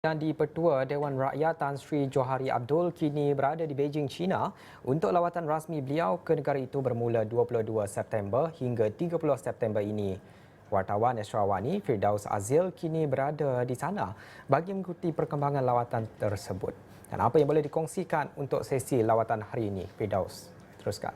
Yang di-Pertua Dewan Rakyat Tan Sri Johari Abdul kini berada di Beijing, China untuk lawatan rasmi beliau ke negara itu bermula 22 September hingga 30 September ini. Wartawan Esrawani Firdaus Azil kini berada di sana bagi mengikuti perkembangan lawatan tersebut. Dan apa yang boleh dikongsikan untuk sesi lawatan hari ini? Firdaus, teruskan.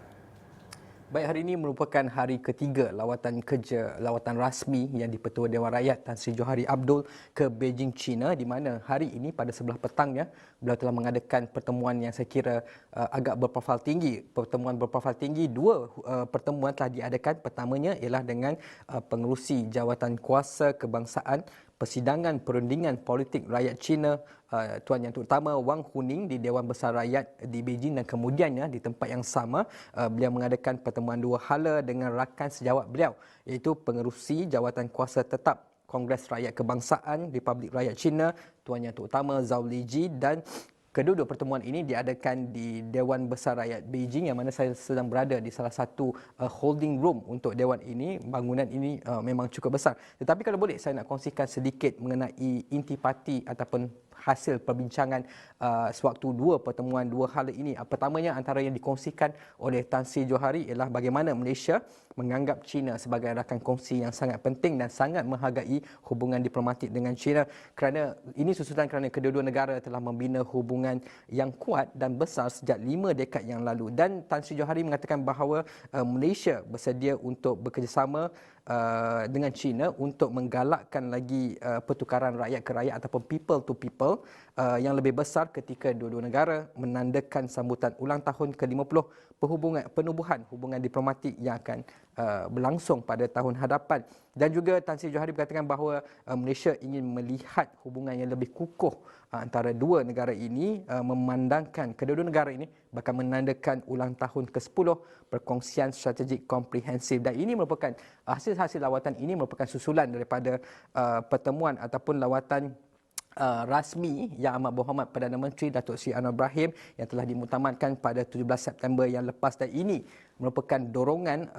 Baik, hari ini merupakan hari ketiga lawatan rasmi yang di-Pertua Dewan Rakyat Tan Sri Johari Abdul ke Beijing, China, di mana hari ini pada sebelah petangnya beliau telah mengadakan pertemuan yang saya kira agak berprofil tinggi. Pertemuan berprofil tinggi, dua pertemuan telah diadakan. Pertamanya ialah dengan pengerusi jawatan kuasa kebangsaan persidangan perundingan politik rakyat China, Tuan Yang Terutama Wang Huning di Dewan Besar Rakyat di Beijing, dan kemudiannya di tempat yang sama beliau mengadakan pertemuan dua hala dengan rakan sejawat beliau, iaitu pengerusi jawatan kuasa tetap Kongres Rakyat Kebangsaan Republik Rakyat China Tuan Yang Terutama Zhao Leji, dan kedua-dua pertemuan ini diadakan di Dewan Besar Rakyat Beijing, yang mana saya sedang berada di salah satu holding room untuk dewan ini. Bangunan ini memang cukup besar. Tetapi kalau boleh saya nak kongsikan sedikit mengenai intipati ataupun hasil perbincangan sewaktu dua pertemuan dua hala ini. Pertamanya, antara yang dikongsikan oleh Tan Sri Johari ialah bagaimana Malaysia menganggap China sebagai rakan kongsi yang sangat penting dan sangat menghargai hubungan diplomatik dengan China, kerana ini susulan kerana kedua-dua negara telah membina hubungan yang kuat dan besar sejak 5 dekad yang lalu. Dan Tan Sri Johari mengatakan bahawa Malaysia bersedia untuk bekerjasama dengan China untuk menggalakkan lagi pertukaran rakyat ke rakyat ataupun people to people yang lebih besar ketika dua-dua negara menandakan sambutan ulang tahun ke-50 penubuhan hubungan diplomatik yang akan berlangsung pada tahun hadapan. Dan juga Tan Sri Johari berkatakan bahawa Malaysia ingin melihat hubungan yang lebih kukuh antara dua negara ini, memandangkan kedua-dua negara ini bakal menandakan ulang tahun ke-10 perkongsian strategik komprehensif. Dan ini merupakan hasil lawatan ini merupakan susulan daripada pertemuan ataupun lawatan rasmi Yang Amat Berhormat Perdana Menteri Datuk Seri Anwar Ibrahim yang telah dimuktamadkan pada 17 September yang lepas, dan ini merupakan dorongan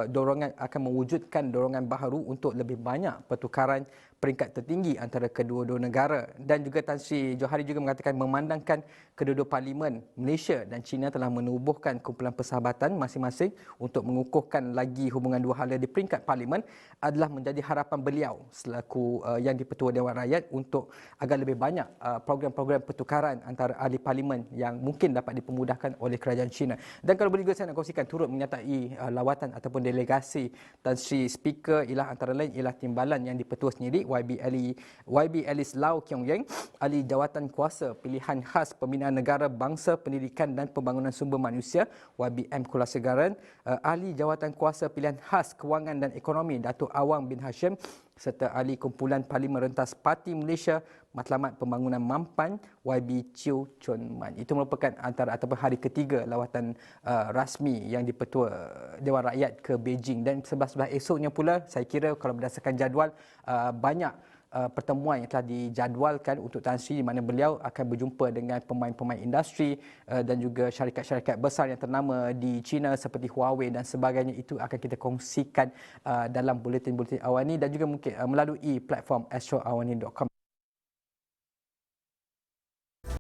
dorongan akan mewujudkan dorongan baharu untuk lebih banyak pertukaran peringkat tertinggi antara kedua-dua negara. Dan juga Tan Sri Johari juga mengatakan memandangkan kedua-dua parlimen Malaysia dan China telah menubuhkan kumpulan persahabatan masing-masing untuk mengukuhkan lagi hubungan dua hala di peringkat parlimen adalah menjadi harapan beliau selaku Yang di-Pertua Dewan Rakyat untuk agar lebih banyak program-program pertukaran antara ahli parlimen yang mungkin dapat dipermudahkan oleh kerajaan China. Dan kalau boleh juga saya nak kongsikan turut menyertai lawatan ataupun delegasi Tan Sri Speaker ialah antara lain ialah Timbalan Yang di-Pertua sendiri YB Alice Lau Kiong Yeng, Ahli Jawatan Kuasa Pilihan Khas Pembinaan Negara Bangsa Pendidikan dan Pembangunan Sumber Manusia YBM Kulasegaran, Ahli Jawatan Kuasa Pilihan Khas Kewangan dan Ekonomi Datuk Awang bin Hashim, serta Ahli Kumpulan Parlimen Rentas Parti Malaysia Matlamat Pembangunan Mampan YB Chiu Chun Man. Itu merupakan antara ataupun hari ketiga lawatan rasmi Yang di-Pertua Dewan Rakyat ke Beijing. Dan sebelah-sebelah esoknya pula, saya kira kalau berdasarkan jadual, banyak pertemuan yang telah dijadualkan untuk Tan Sri, di mana beliau akan berjumpa dengan pemain-pemain industri dan juga syarikat-syarikat besar yang ternama di China seperti Huawei dan sebagainya. Itu akan kita kongsikan dalam buletin-buletin awal ini, dan juga mungkin melalui platform astroawani.com.